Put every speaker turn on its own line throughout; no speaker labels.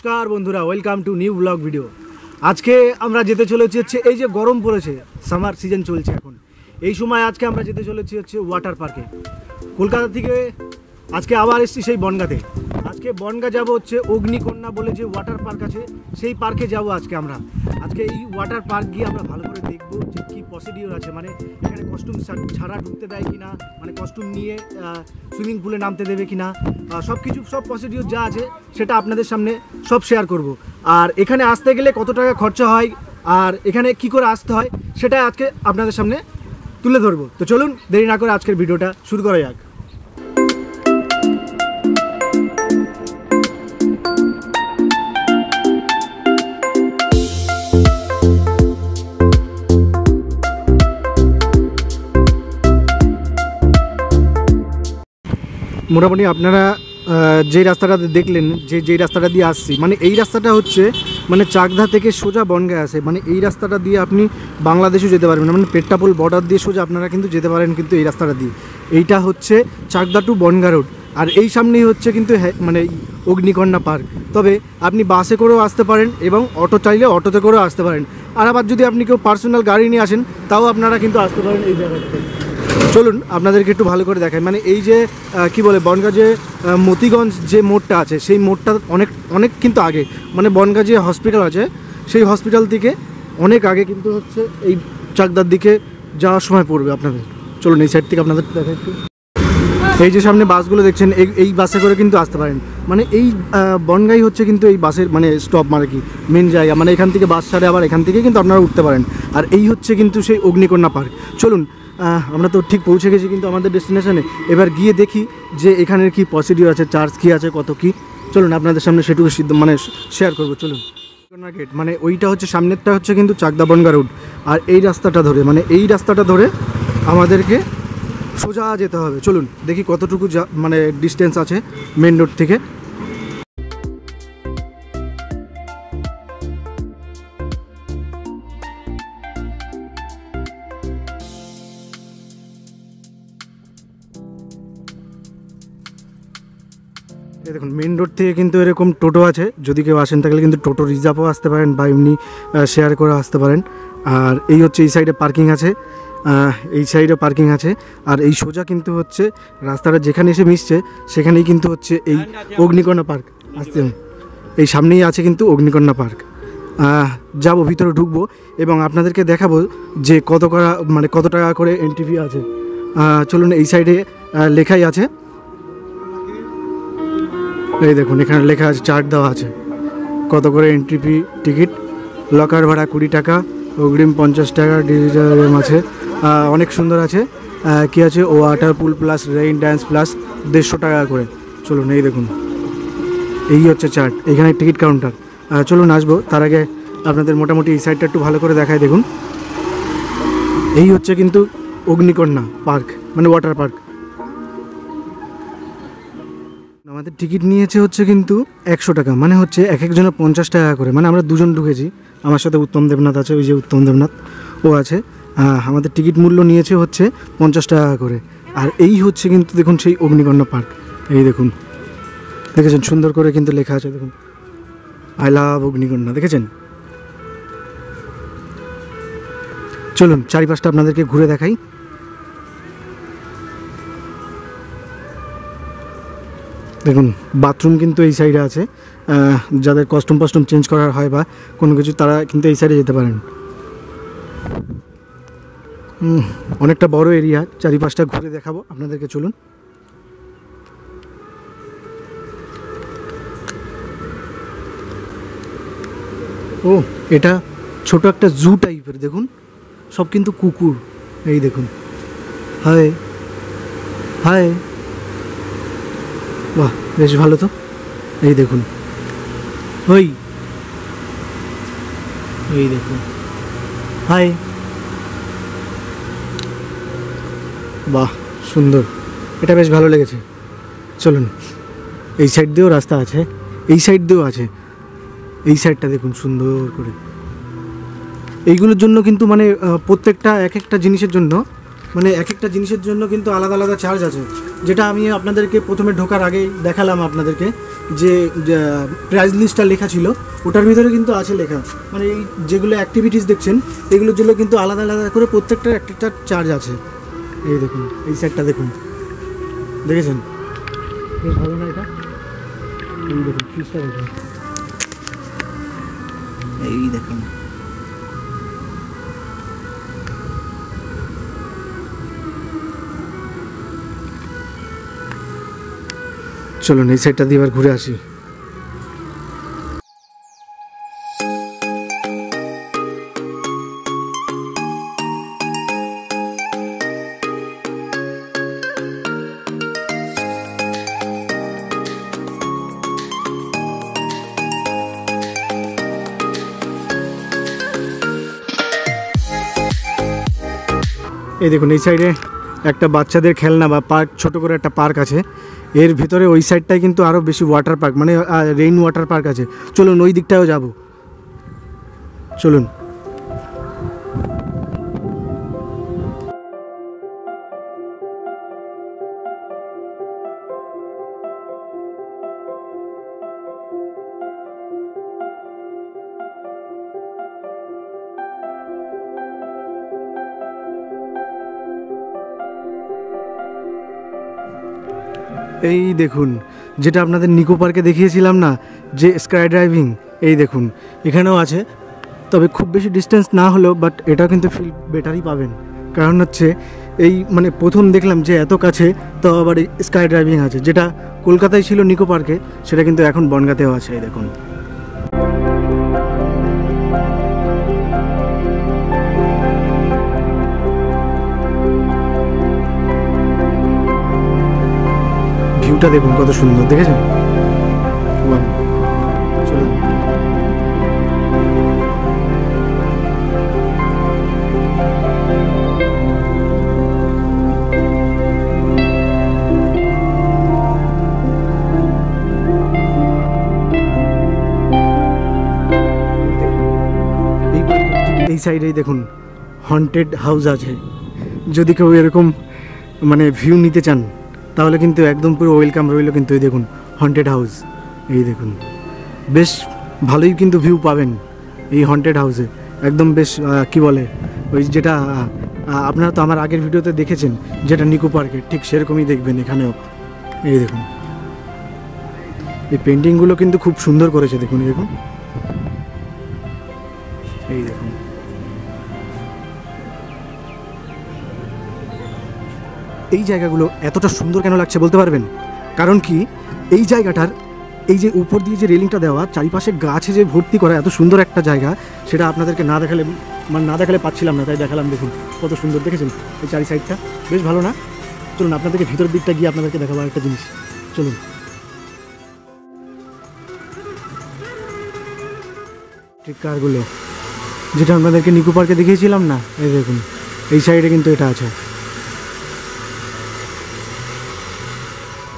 नमस्कार बंधुरा welcome to new blog video. आज के আমরা যেতে চলেছি হচ্ছে এই যে গরম পড়েছে, সামার সিজন চলছে এখন, এই সময় আজকে আমরা যেতে চলেছি হচ্ছে ওয়াটার পার্কে। কলকাতা থেকে আজকে আবার এসেছি সেই বনগাঁতে। আজকে বনগাঁ যাব হচ্ছে অগ্নিকন্যা বলে যে ওয়াটার পার্ক আছে, সেই পার্কে যাব আজকে আমরা। আজকে এই ওয়াটার পার্ক গিয়ে আমরা ভালো করে দেখব যে কী প্রসিডিওর আছে, মানে এখানে কস্টিউম ছাড়া ঢুকতে দেয় কিনা, মানে কস্টিউম নিয়ে সুইমিং পুলে নামতে দেবে কিনা, সব কিছু সব প্রসিডিওর যা আছে সেটা আপনাদের সামনে সব শেয়ার করব। আর এখানে আসতে গেলে কত টাকা খরচা হয় আর এখানে কি করে আসতে হয় সেটা আজকে আপনাদের সামনে তুলে ধরবো। তো চলুন দেরি না করে আজকের ভিডিওটা শুরু করা যাক। মোটামুটি আপনারা যে রাস্তাটা দেখলেন, যেই রাস্তাটা দিয়ে আসছি, মানে এই রাস্তাটা হচ্ছে মানে চাকদা থেকে সোজা বনগাঁ আসে, মানে এই রাস্তাটা দিয়ে আপনি বাংলাদেশেও যেতে পারবেন, মানে পেট্টাপোল বর্ডার দিয়ে সোজা আপনারা কিন্তু যেতে পারেন কিন্তু এই রাস্তাটা দিয়ে। এইটা হচ্ছে চাকদা টু বনগাঁ রোড, আর এই সামনেই হচ্ছে কিন্তু মানে অগ্নিকন্যা পার্ক। তবে আপনি বাসে করেও আসতে পারেন এবং অটো চাইলে অটোতে করেও আসতে পারেন, আর আবার যদি আপনি কেউ পার্সোনাল গাড়ি নিয়ে আসেন তাও আপনারা কিন্তু আসতে পারেন এই জায়গাটাতে। চলুন আপনাদেরকে একটু ভালো করে দেখাই। মানে এই যে কি বলে বনগাঁ যে মতিগঞ্জ যে মোড়টা আছে, সেই মোড়টা অনেক কিন্তু আগে, মানে বনগাঁ যে হসপিটাল আছে সেই হসপিটাল থেকে অনেক আগে কিন্তু হচ্ছে এই চাকদার দিকে যাওয়ার সময় পড়বে আপনাদের। চলুন এই সাইড থেকে আপনাদের দেখাই একটু। এই যে সামনে বাসগুলো দেখছেন, এই বাসে করে কিন্তু আসতে পারেন। মানে এই বনগাঁই হচ্ছে কিন্তু এই বাসের মানে স্টপ, মানে কি মেন জায়গা, মানে এখান থেকে বাস ছাড়ে আবার এখান থেকে কিন্তু আপনারা উঠতে পারেন। আর এই হচ্ছে কিন্তু সেই অগ্নিকন্যা পার্ক। চলুন আমরা তো ঠিক পৌঁছে গেছি কিন্তু আমাদের ডেস্টিনেশনে। এবার গিয়ে দেখি যে এখানের কি প্রসিডিওর আছে, চার্জ কী আছে, কত কি। চলুন আপনাদের সামনে সেটুকু মানে শেয়ার করবো। চলুন গেট, মানে ওইটা হচ্ছে সামনেরটা হচ্ছে কিন্তু চাকদা বনগাঁ রোড, আর এই রাস্তাটা ধরে, মানে এই রাস্তাটা ধরে আমাদেরকে সোজা যেতে হবে। চলুন দেখি কতটুকু মানে ডিস্টেন্স আছে মেন রোড থেকে। দেখুন মেন রোড থেকে কিন্তু এরকম টোটো আছে, যদি কেউ আসেন তাহলে কিন্তু টোটো রিজার্ভও আসতে পারেন বা এমনি শেয়ার করে আসতে পারেন। আর এই হচ্ছে এই সাইডে পার্কিং আছে, এই সাইডে পার্কিং আছে, আর এই সোজা কিন্তু হচ্ছে রাস্তাটা যেখানে এসে মিশছে সেখানেই কিন্তু হচ্ছে এই অগ্নিকন্যা পার্ক। আসতে এই সামনেই আছে কিন্তু অগ্নিকন্যা পার্ক। যাবো ভিতরে ঢুকবো এবং আপনাদেরকে দেখাবো যে কত টাকা করে এন্ট্রি ফি আছে। চলুন এই সাইডে লেখাই আছে, এই দেখুন এখানে লেখা আছে, চার্ট দেওয়া আছে কত করে এন্ট্রি ফি টিকিট। লকার ভাড়া 20 টাকা, অগ্রিম 50 টাকা, ডিজিটাল আছে, অনেক সুন্দর আছে। কি আছে, ওয়াটার পুল প্লাস রেইন ড্যান্স প্লাস 150 টাকা করে। চলুন এই দেখুন এই হচ্ছে চার্ট, এখানে টিকিট কাউন্টার। চলুন আসবো, তার আগে আপনাদের মোটামুটি এই সাইডটা একটু ভালো করে দেখায়। দেখুন এই হচ্ছে কিন্তু অগ্নিকন্যা পার্ক, মানে ওয়াটার পার্ক। আমাদের টিকিট নিয়েছে হচ্ছে কিন্তু 100 টাকা, মানে হচ্ছে এক একজনের 50 টাকা করে। মানে আমরা দুজন ঢুকেছি, আমার সাথে উত্তম দেবনাথ আছে, ওই যে উত্তম দেবনাথ ও আছে। আমাদের টিকিট মূল্য নিয়েছে হচ্ছে 50 টাকা করে। আর এই হচ্ছে কিন্তু দেখুন সেই অগ্নিকন্যা পার্ক। এই দেখুন দেখেছেন সুন্দর করে কিন্তু লেখা আছে, দেখুন আই লাভ অগ্নিকন্যা, দেখেছেন। চলুন চারিপাশটা আপনাদেরকে ঘুরে দেখাই। দেখুন বাথরুম কিন্তু এই সাইডে আছে, যাদের কস্টিউম চেঞ্জ করার হয় বা কোনো কিছু তারা কিন্তু এই সাইডে যেতে পারেন। অনেকটা বড় এরিয়া, চারিপাশটা ঘুরে দেখাবো আপনাদেরকে। চলুন ও এটা ছোট একটা জু টাইপের, দেখুন সব কিন্তু কুকুর। এই দেখুন হায় হায়, বাহ বেশ ভালো তো। এই দেখুন এই দেখুন হাই, বাহ সুন্দর, এটা বেশ ভালো লেগেছে। চলুন এই সাইড দিয়েও রাস্তা আছে, এই সাইড দিয়েও আছে, এই সাইডটা দেখুন সুন্দর করে। এইগুলোর জন্য কিন্তু মানে প্রত্যেকটা এক একটা জিনিসের জন্য মানে এক একটা জিনিসের জন্য কিন্তু আলাদা আলাদা চার্জ আছে, যেটা আমি আপনাদেরকে প্রথমে ঢোকার আগেই দেখালাম আপনাদেরকে, যে প্রাইস লিস্টটা লেখা ছিল ওটার ভিতরে কিন্তু আছে লেখা, মানে এই যেগুলো অ্যাক্টিভিটিস দেখছেন এগুলোর জন্য কিন্তু আলাদা আলাদা করে প্রত্যেকটার একটা চার্জ আছে। এই দেখুন, এই সাইডটা দেখুন, দেখেছেন বেশ ভালো না এটা? এই দেখুন ফিসটা দেখুন, এই দেখুন চলুন এই সাইডটা দিয়ে এবার ঘুরে আসি। এই দেখুন এই সাইডে একটা বাচ্চাদের খেলনা বা পার্ক, ছোট করে একটা পার্ক আছে, এর ভিতরে ওই সাইডটায় কিন্তু আরও বেশি ওয়াটার পার্ক, মানে রেইন ওয়াটার পার্ক আছে। চলুন ওই দিকটাও যাব, চলুন। এই দেখুন যেটা আপনাদের নিকো পার্কে দেখিয়েছিলাম না, যে স্কাই ড্রাইভিং, এই দেখুন এখানেও আছে, তবে খুব বেশি ডিস্টেন্স না হলেও বাট এটা কিন্তু ফিল বেটারই পাবেন। কারণ হচ্ছে এই মানে প্রথম দেখলাম যে এত কাছে, তো আবার এই স্কাই ড্রাইভিং আছে, যেটা কলকাতায় ছিল নিকো পার্কে, সেটা কিন্তু এখন বনগাঁতেও আছে। এই দেখুন ভিউটা দেখুন কত সুন্দর, দেখেছেন? চলুন এই সাইডেই দেখুন হন্টেড হাউস আছে, যদি কেউ এরকম মানে ভিউ নিতে চান তাহলে কিন্তু একদম পুরো ওয়েলকাম রইল। কিন্তু এই দেখুন হন্টেড হাউস, এই দেখুন বেশ ভালোই কিন্তু ভিউ পাবেন এই হন্টেড হাউসে, একদম বেশ কি বলে ওই যেটা আপনারা তো আমার আগের ভিডিওতে দেখেছেন যেটা নিকো পার্কে, ঠিক সেরকমই দেখবেন এখানেও। এই দেখুন এই পেন্টিংগুলো কিন্তু খুব সুন্দর করেছে, দেখুন দেখুন, এই দেখুন এই জায়গাগুলো এতটা সুন্দর কেন লাগছে বলতে পারবেন? কারণ কি, এই জায়গাটার এই যে উপর দিয়ে যে রেলিংটা দেওয়া, চারিপাশে গাছে যে ভর্তি করা, এত সুন্দর একটা জায়গা, সেটা আপনাদেরকে না দেখালে মানে না দেখালে পাচ্ছিলাম না, তাই দেখালাম। দেখুন কত সুন্দর, দেখেছেন এই চারি সাইডটা বেশ ভালো না? চলুন আপনাদেরকে ভিতরের দিকটা গিয়ে আপনাদেরকে দেখাবো একটা জিনিস, চলুন। ঠিক কারগুলো যেটা আপনাদেরকে নিকো পার্কে দেখিয়েছিলাম না, এই দেখুন এই সাইডে কিন্তু এটা আছে।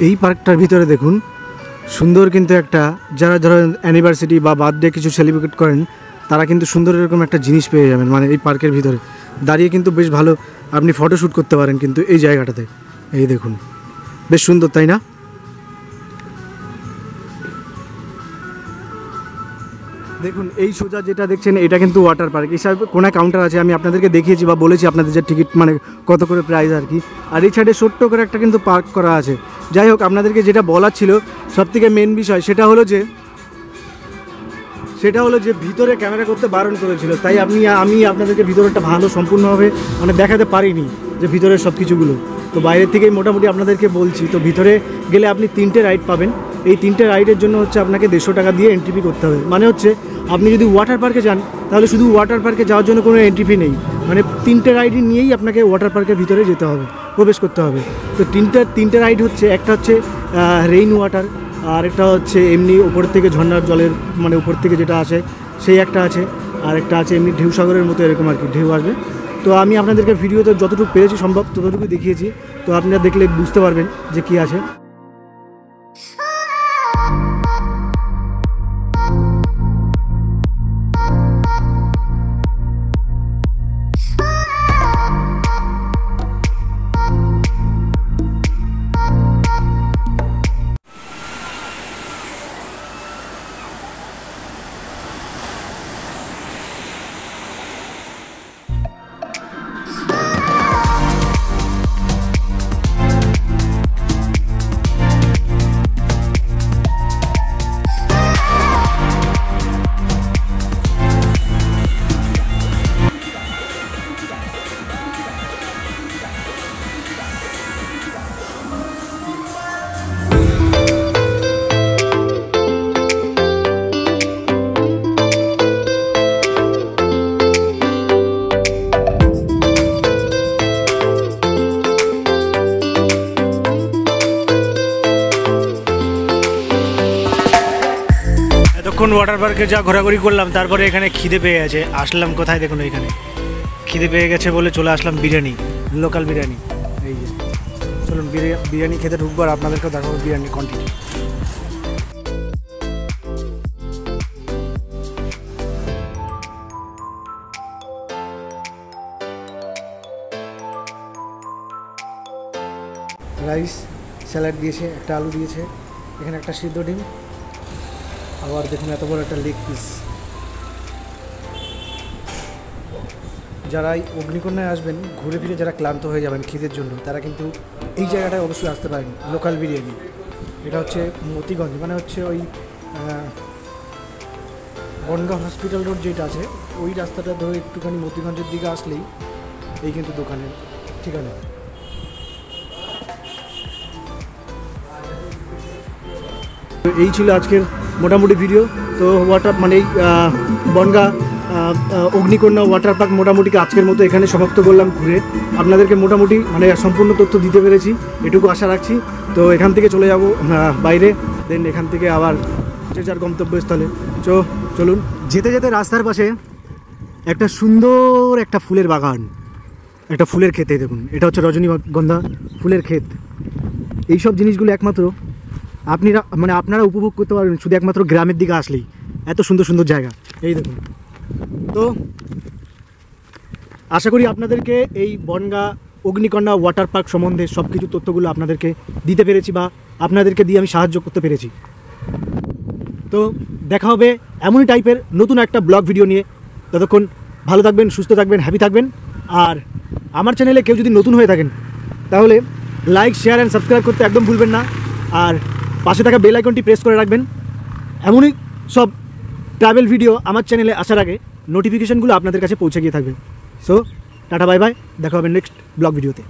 এই পার্কটার ভিতরে দেখুন সুন্দর কিন্তু একটা, যারা ধরেন অ্যানিভার্সারি বা বার্থডে কিছু সেলিব্রেট করেন, তারা কিন্তু সুন্দর এরকম একটা জিনিস পেয়ে যাবেন, মানে এই পার্কের ভিতরে দাঁড়িয়ে কিন্তু বেশ ভালো আপনি ফটোশ্যুট করতে পারেন কিন্তু এই জায়গাটাতে। এই দেখুন বেশ সুন্দর, তাই না? দেখুন এই সোজা যেটা দেখছেন এটা কিন্তু ওয়াটার পার্ক, হিসাবে কোনো কাউন্টার আছে, আমি আপনাদেরকে দেখিয়েছি বা বলেছি আপনাদের যে টিকিট মানে কত করে প্রাইস আর কি। আর এই সাইডে ছোট্ট করে একটা কিন্তু পার্ক করা আছে। যাই হোক, আপনাদেরকে যেটা বলার ছিল সবথেকে মেন বিষয় সেটা হলো যে ভিতরে ক্যামেরা করতে বারণ করেছিল, তাই আমি আপনাদেরকে ভিতরটা ভালো সম্পূর্ণভাবে মানে দেখাতে পারিনি যে ভিতরের সব কিছুগুলো। তো বাইরের থেকেই মোটামুটি আপনাদেরকে বলছি। তো ভিতরে গেলে আপনি 3টে রাইড পাবেন। এই 3টে রাইডের জন্য হচ্ছে আপনাকে 150 টাকা দিয়ে এন্ট্রি ফি করতে হবে। মানে হচ্ছে আপনি যদি ওয়াটার পার্কে যান তাহলে শুধু ওয়াটার পার্কে যাওয়ার জন্য কোনো এন্ট্রি ফি নেই, মানে 3টে রাইডই নিয়েই আপনাকে ওয়াটার পার্কের ভিতরে যেতে হবে, প্রবেশ করতে হবে। তো তিনটে রাইড হচ্ছে, একটা হচ্ছে রেইন ওয়াটার, আর একটা হচ্ছে এমনি ওপর থেকে ঝর্ণার জলের মানে উপর থেকে যেটা আসে সেই একটা আছে, আর একটা আছে এমনি ঢেউ সাগরের মতো এরকম আর কি ঢেউ আসবে। তো আমি আপনাদেরকে ভিডিওতে যতটুকু পেরেছি সম্ভব ততটুকু দেখিয়েছি, তো আপনারা দেখলে বুঝতে পারবেন যে কী আছে। এতক্ষণ ওয়াটার পার্কে যা ঘোরাঘুরি করলাম, তারপরে এখানে খিদে পেয়ে গেছে। আসলাম কোথায় দেখুন, এইখানে খিদে পেয়ে গেছে বলে চলে আসলাম বিরিয়ানি, লোকাল বিরিয়ানি। এই যে চলুন বিরিয়ানি খেতে ঢুকবো আর আপনাদেরকেও দেখাবো বিরিয়ানি কোয়ান্টিটি। রাইস, স্যালাড দিয়েছে, একটা আলু দিয়েছে, এখানে একটা সিদ্ধ ডিম, আবার দেখুন এত বড় একটা লেগ পিস। যারা এই অগ্নিকন্যায় আসবেন, ঘুরে ফিরে যারা ক্লান্ত হয়ে যাবেন খিদের জন্য, তারা কিন্তু এই জায়গাটায় অবশ্যই আসতে পারেন। লোকাল বিরিয়ানি, এটা হচ্ছে মতিগঞ্জ, মানে হচ্ছে ওই বনগাঁ হসপিটাল রোড যেটা আছে, ওই রাস্তাটা ধরে একটুখানি মতিগঞ্জের দিকে আসলেই এই কিন্তু দোকানের ঠিকানা। এই ছিল আজকের মোটামুটি ভিডিও। তো ওয়াটার মানে এই বনগাঁ অগ্নিকন্যা ওয়াটার পার্ক মোটামুটি আজকের মতো এখানে সমাপ্ত করলাম ঘুরে। আপনাদেরকে মোটামুটি মানে সম্পূর্ণ তথ্য দিতে পেরেছি, এটুকু আশা রাখছি। তো এখান থেকে চলে যাব বাইরে, দেন এখান থেকে আবার যে যার গন্তব্যস্থলে। চলুন। যেতে যেতে রাস্তার পাশে একটা সুন্দর একটা ফুলের বাগান, একটা ফুলের ক্ষেতে দেখুন, এটা হচ্ছে রজনীগন্ধা ফুলের ক্ষেত। এইসব জিনিসগুলো একমাত্র আপনারা উপভোগ করতে পারবেন শুধু একমাত্র গ্রামের দিকে আসলেই। এত সুন্দর সুন্দর জায়গা এই দেখুন। তো আশা করি আপনাদেরকে এই বনগাঁ অগ্নিকন্যা ওয়াটার পার্ক সম্বন্ধে সব কিছু তথ্যগুলো আপনাদেরকে দিতে পেরেছি, বা আপনাদেরকে দিয়ে আমি সাহায্য করতে পেরেছি। তো দেখা হবে এমনই টাইপের নতুন একটা ব্লগ ভিডিও নিয়ে। ততক্ষণ ভালো থাকবেন, সুস্থ থাকবেন, হ্যাপি থাকবেন। আর আমার চ্যানেলে কেউ যদি নতুন হয়ে থাকেন, তাহলে লাইক, শেয়ার অ্যান্ড সাবস্ক্রাইব করতে একদম ভুলবেন না। আর পাশে থাকা বেল আইকনটি প্রেস করে রাখবেন। এমনই সব ট্রাভেল ভিডিও আমার চ্যানেলে আসার আগে নোটিফিকেশানগুলো আপনাদের কাছে পৌঁছে গিয়ে থাকবে। সো টাটা, বাই বাই, দেখা হবে নেক্সট ব্লগ ভিডিওতে।